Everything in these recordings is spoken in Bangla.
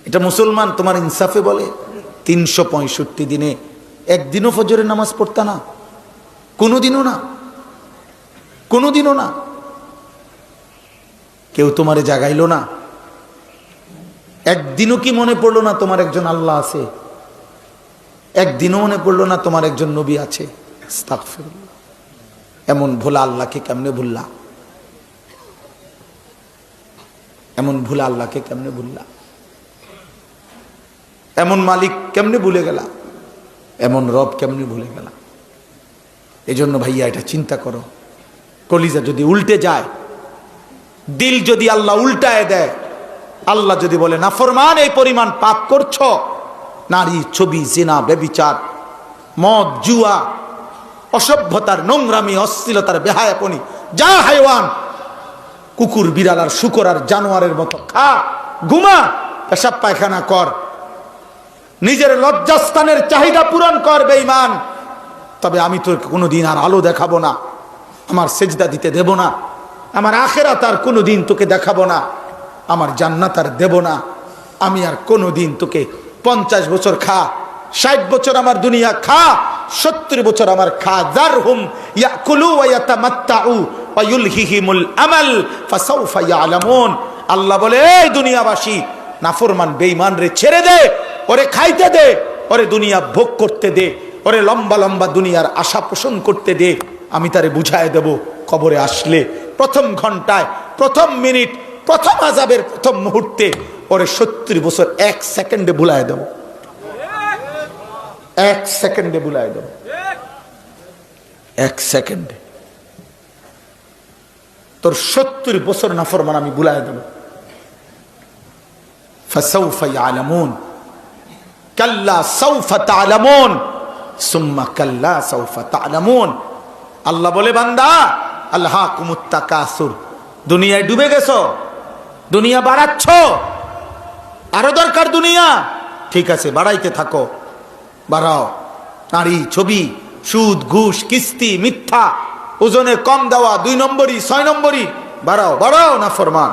এটা মুসলমান তোমার ইনসাফে বলে? 365 দিনে একদিনও ফজরের নামাজ পড়তা না? কোনোদিনও না, কোনোদিনও না। কেউ তোমারে জাগাইলো না? একদিনও কি মনে পড়লো না তোমার একজন আল্লাহ আছে? একদিনও মনে পড়লো না তোমার একজন নবী আছে? আস্তাগফিরুল্লাহ। এমন ভোলা আল্লাহকে কেমনে ভুললা? এমন ভোলা আল্লাহকে কেমনে ভুললা? এমন মালিক কেমনে ভুলে গেলা? এমন রব কেমনে ভুলে গেলা? এই জন্য ভাইয়া এটা চিন্তা করো। কলিজা যদি উল্টে যায়, দিল যদি আল্লাহ উল্টায় দেয়, আল্লাহ যদি বলে নাফরমান এই পরিমাণ পাপ করছো, নারী, ছবি, জিনা, ব্যভিচার, মদ, জুয়া, অসভ্যতার, নোংরামি, অশ্লীলতার, বেহায়াপনি, যা হাইওয়ান, কুকুর, বিড়াল আর শুকর আর জানোয়ারের মতো খা, ঘুমা, পেশাব পায়খানা কর, নিজের লজ্জাস্থানের চাহিদা পূরণ কর বেঈমান, তবে আমি তোর কোনোদিন আর আলো দেখাবো না, আমার সেজদা দিতে দেব না, আমার আখিরাত আর কোনোদিন তোকে দেখাবো না, আমার জান্নাত আর দেব না, আমি আর কোনোদিন তোকে 50 বছর খা, 60 বছর আমার দুনিয়া খা, 70 বছর আমার খা, যারহুম ইয়াকুলু ওয়া ইয়াতামাত্তাউ ওয়া ইউলহিহিমুল আমাল ফাসাউফা ইয়ালামুন। আল্লাহ বলে, এই দুনিয়াবাসী, নাফরমান বেঈমান রে ছেড়ে দে, ওরে খাইতে দে, ওরে দুনিয়া ভোগ করতে দে, ওরে লম্বা লম্বা দুনিয়ার আশা পোষণ করতে দে, আমি তারে বুঝায় দেব কবরে আসলে প্রথম ঘন্টায়, প্রথম মিনিট, প্রথম আযাবের প্রথম মুহূর্তে ওরে 70 বছর 1 সেকেন্ডে ভুলায় দেব, 1 সেকেন্ডে ভুলায় দেব, 1 সেকেন্ডে তোর 70 বছর নাফরমান আমি ভুলায় দেব। ফাসাউফা ইয়ালামুন কাল্লা সাউফা তা'লামুন সুম্মা কাল্লা সাউফা তা'লামুন। আল্লাহ বলে, বান্দা, আলহাকুমুত তাকাসুর, দুনিয়ায় ডুবে গেছো, দুনিয়া বাড়াচ্ছ, আরো দরকার দুনিয়া, ঠিক আছে বাড়াইতে থাকো, বাড়াও, নারী, ছবি, সুদ, ঘুষ, কিস্তি, মিথ্যা, ওজনে কম দেওয়া, 2 নম্বরই, 6 নম্বরই, বাড়াও বাড়াও নাফরমান,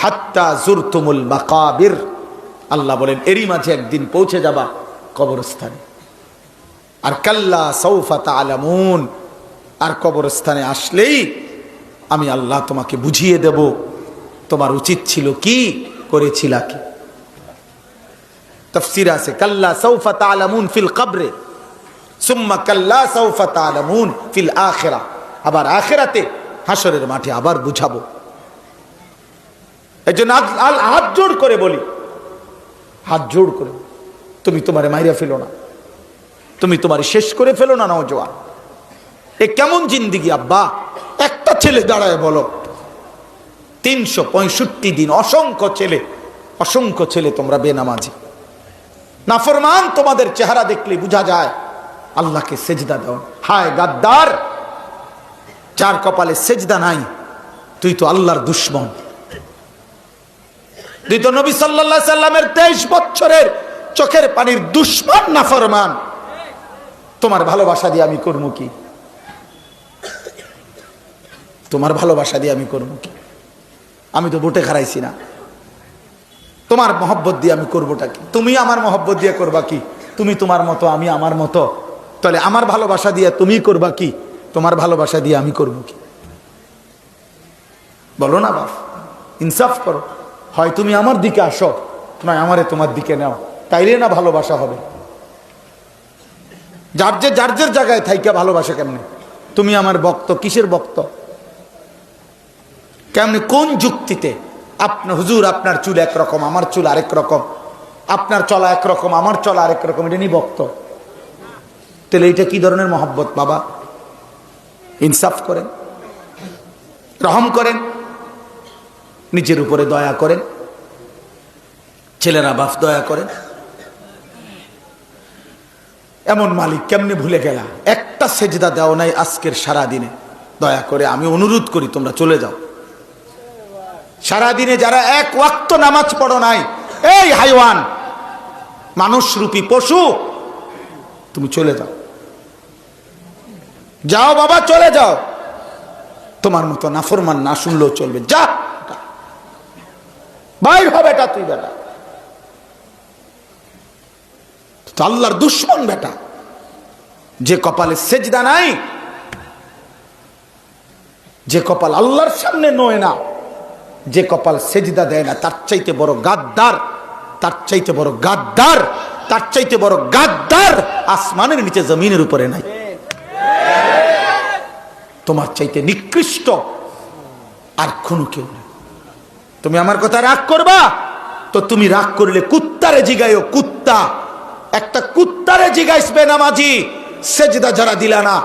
হাত্তা জুরতুমুল মাকাবির। আল্লাহ বলেন, এরই মাঝে একদিন পৌঁছে যাবা কবরস্থানে। আর কাল্লা সাউফা তা'লামুন, আর কবরস্থানে আসলেই আমি আল্লাহ তোমাকে বুঝিয়ে দেব তোমার উচিত ছিল কি, করেছিলা কি। তাফসীর আছে, কাল্লা সাউফা তা'লামুন ফিল কবরে সুম্মা কাল্লা সাউফা তা'লামুন ফিল আখিরাহ, আবার আখিরাতে হাসরের মাঠে আবার বুঝাবো। এজন্য হাত জোড় করে বলি, হাত জোড় করে, তুমি তোমারে মাইরা ফেলো না, তুমি তোমারে শেষ করে ফেলো না নওজোয়ান। এ কেমন জিন্দেগি আব্বা? একটা ছেলে দাঁড়ায় বলো, 365 দিন অসংখ্য ছেলে তোমরা বেনামাজি, নাফরমান, তোমাদের চেহারা দেখলে বোঝা যায় আল্লাহকে সেজদা দাও। হায় গাদ্দার, যার কপালে সেজদা নাই, তুই তো আল্লাহর দুশমন, তুই তো নবী সাল্লাল্লাহু আলাইহি সাল্লামের 23 বছরের চোখের পানির দুশমন নাফরমান। তোমার ভালোবাসা দিয়ে আমি করবো কি? তোমার ভালোবাসা দিয়ে আমি করবো কি? আমি তো বুটে খারাইছি না, তোমার মহব্বত দিয়ে আমি করবোটা কি? তুমি আমার মহব্বত দিয়ে করবা কি? তুমি তোমার মতো, আমি আমার মতো, তাহলে আমার ভালোবাসা দিয়ে তুমি করবা কি? তোমার ভালোবাসা দিয়ে আমি করবো কি? বলো না বাপ, ইনসাফ করো। হয় তুমি আমার দিকে আসো, নয় আমারে তোমার দিকে নাও, তাইলে না ভালোবাসা হবে। যার যে জায়গায় থাইকা ভালোবাসা কেমনে? তুমি আমার ভক্ত, কিসের ভক্ত? কেমনে, কোন যুক্তিতে? আপনার হুজুর, আপনার চুল একরকম, আমার চুল আরেক রকম, আপনার চলা একরকম, আমার চলা আরেক রকম, এটা নিয়ে ভক্ত? তাহলে এটা কি ধরনের মহব্বত বাবা? ইনসাফ করেন, রহম করেন, নিজের উপরে দয়া করেন, ছেলেরা বাপ দয়া করেন। এমন মালিক কেমনে ভুলে গেলা? একটা সেজদা দাও নাই আজকের সারা দিনে, দয়া করে আমি অনুরোধ করি তোমরা চলে যাও। সারাদিনে যারা 1 ওয়াক্ত নামাজ পড়ো নাই, এই হাইওয়ান, মানুষ রূপী পশু, তুমি চলে যাও, যাও বাবা, চলে যাও। তোমার মতো নাফরমান না শুনলেও চলবে, যা বাইর হবে, এটা তুই বেটা। তো আল্লাহর দুশ্মন বেটা, যে কপালে সেজদা নাই, যে কপাল আল্লাহর সামনে নয় না, যে কপাল সেজদা দেয় না, তার চাইতে বড় গাদ্দার, তার চাইতে বড় গাদ্দার, তার চাইতে বড় গাদ্দার আসমানের নিচে জমিনের উপরে নাই। তোমার চাইতে নিকৃষ্ট আর কোনো কেউ নেই। তুমি আমার কথা রাগ করবা তো তুমি রাগ করলে কুত্তারে জিগাইও। কুত্তা, একটা কুত্তারে জিগাইসবে নামাজি সেজদা যারা দিলা না,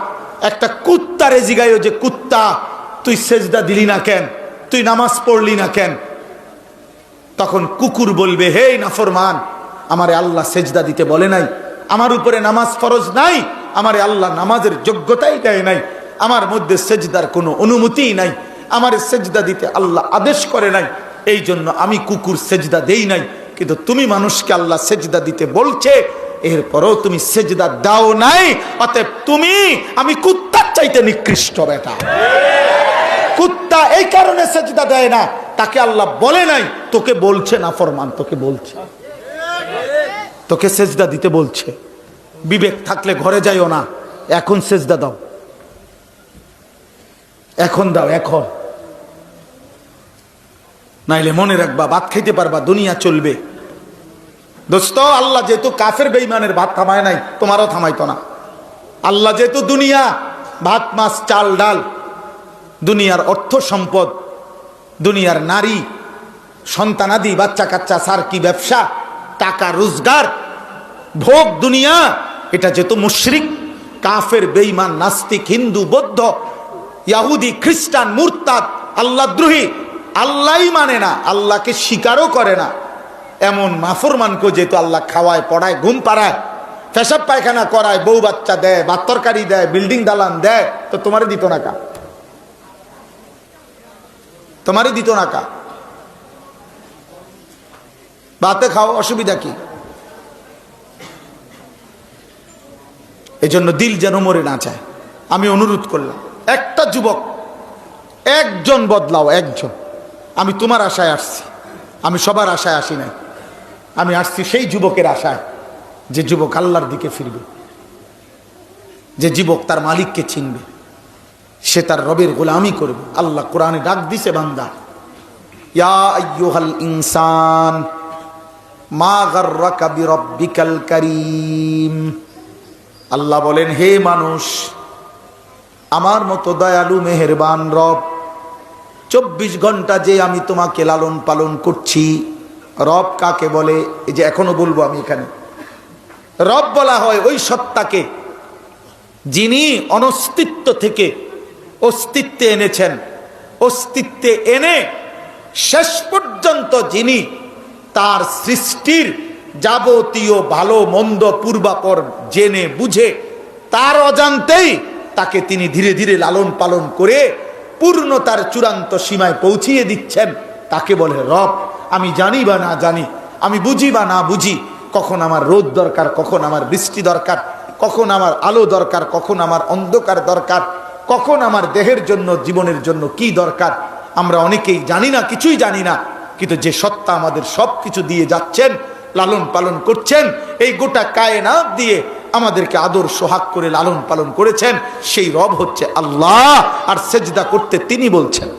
একটা কুত্তারে জিগাইও যে কুত্তা তুই সেজদা দিলি না কেন, তুই নামাজ পড়লি না কেন? তখন কুকুর বলবে, হে নাফরমান, আমারে আল্লাহ সেজদা দিতে বলে নাই, আমার উপরে নামাজ ফরজ নাই, আমারে আল্লাহ নামাজের যোগ্যতাই দেয় নাই, আমার মধ্যে সেজদার কোনো অনুমতিই নাই, আমারে সেজদা দিতে আল্লাহ আদেশ করে নাই, এই জন্য আমি কুকুর সেজদা দেই নাই। কিন্তু তুমি মানুষকে আল্লাহ সেজদা দিতে বলছে, এরপরও তুমি সেজদা দাও নাই, অতএব তুমি, আমি কুত্তার চাইতে নিকৃষ্ট বেটা। কুত্তা এই কারণে সেজদা দেয় না, তাকে আল্লাহ বলে নাই, তোকে বলছে নাফরমান, তোকে বলছে, তোকে সেজদা দিতে বলছে। বিবেক থাকলে ঘরে যাইও না, এখন সেজদা দাও, এখন দাও, এখন, নাইলে মনে রাখবা ভাত খাইতে পারবা, দুনিয়া চলবে। দোস্ত, আল্লাহ যেহেতু কাফের বেঈমানের ভাত থামায় নাই, তোমারও থামাইতো না। আল্লাহ যেহেতু দুনিয়া, ভাত মাছ চাল ডাল, দুনিয়ার অর্থ সম্পদ, দুনিয়ার নারী সন্তানাদি, বাচ্চা কাচ্চা, সার্কি ব্যবসা, টাকা রোজগার, ভোগ দুনিয়া, এটা যেহেতু মুশরিক, কাফের, বেঈমান, নাস্তিক, হিন্দু, বৌদ্ধ, ইহুদি, খ্রিস্টান, মুরতাদ, আল্লাহদ্রোহী, আল্লাহই মানে না, আল্লাহকে স্বীকারও করে না, এমন নাফরমানকে যেহেতু আল্লাহ খাওয়ায়, পড়ায়, ঘুম পাড়ায়, পেশাব পায়খানা করায়, বউ বাচ্চা দেয়, ভাত তরকারি দেয়, বিল্ডিং দালান দেয়, তো তোমারই দিত না কা? তোমারই দিত না কা? ভাতে খাও, অসুবিধা কি? এজন্য দিল যেন মরে না চায়। আমি অনুরোধ করলাম, একটা যুবক, একজন বদলাও, একজন। আমি তোমার আশায় আসছি, আমি সবার আশায় আসি নাই, আমি আসছি সেই যুবকের আশায়, যে যুবক আল্লাহর দিকে ফিরবে, যে যুবক তার মালিককে চিনবে, সে তার রবের গোলামি করবে। আল্লাহ কোরআনে ডাক দিছে, বান্দা, ইয়া আইয়ুহাল ইনসান মা গাররাকা বিরব্বিকাল কারীম। আল্লাহ বলেন, হে মানুষ, আমার মতো দয়ালু মেহেরবান রব, 24 ঘন্টা যে আমি তোমাকে লালন পালন করছি। রব কাকে বলে? এই যে এখনো বলবো আমি এখানে, রব বলা হয় ওই সত্তাকে যিনি অনস্তিত্ব থেকে অস্তিত্বে এনেছেন, অস্তিত্বে এনে শেষ পর্যন্ত যিনি তার সৃষ্টির যাবতীয় ভালো মন্দ পূর্বাপর জেনে বুঝে তার অজান্তেই তাকে তিনি ধীরে ধীরে লালন পালন করে পূর্ণতার চূড়ান্ত সীমায় পৌঁছিয়ে দিচ্ছেন, তাকে বলে রব। আমি জানি বা না জানি, আমি বুঝি বা না বুঝি, কখন আমার রোদ দরকার, কখন আমার বৃষ্টি দরকার, কখন আমার আলো দরকার, কখন আমার অন্ধকার দরকার, কখন আমার দেহের জন্য, জীবনের জন্য কি দরকার, আমরা অনেকেই জানি না, কিছুই জানি না। কিন্তু যে সত্তা আমাদের সব কিছু দিয়ে যাচ্ছেন, লালন পালন করছেন, এই গোটা কায়নাত দিয়ে আমাদেরকে আদর সোহাগ করে লালন পালন করেছেন, সেই রব হচ্ছে আল্লাহ। আর সেজদা করতে তিনি বলছেন।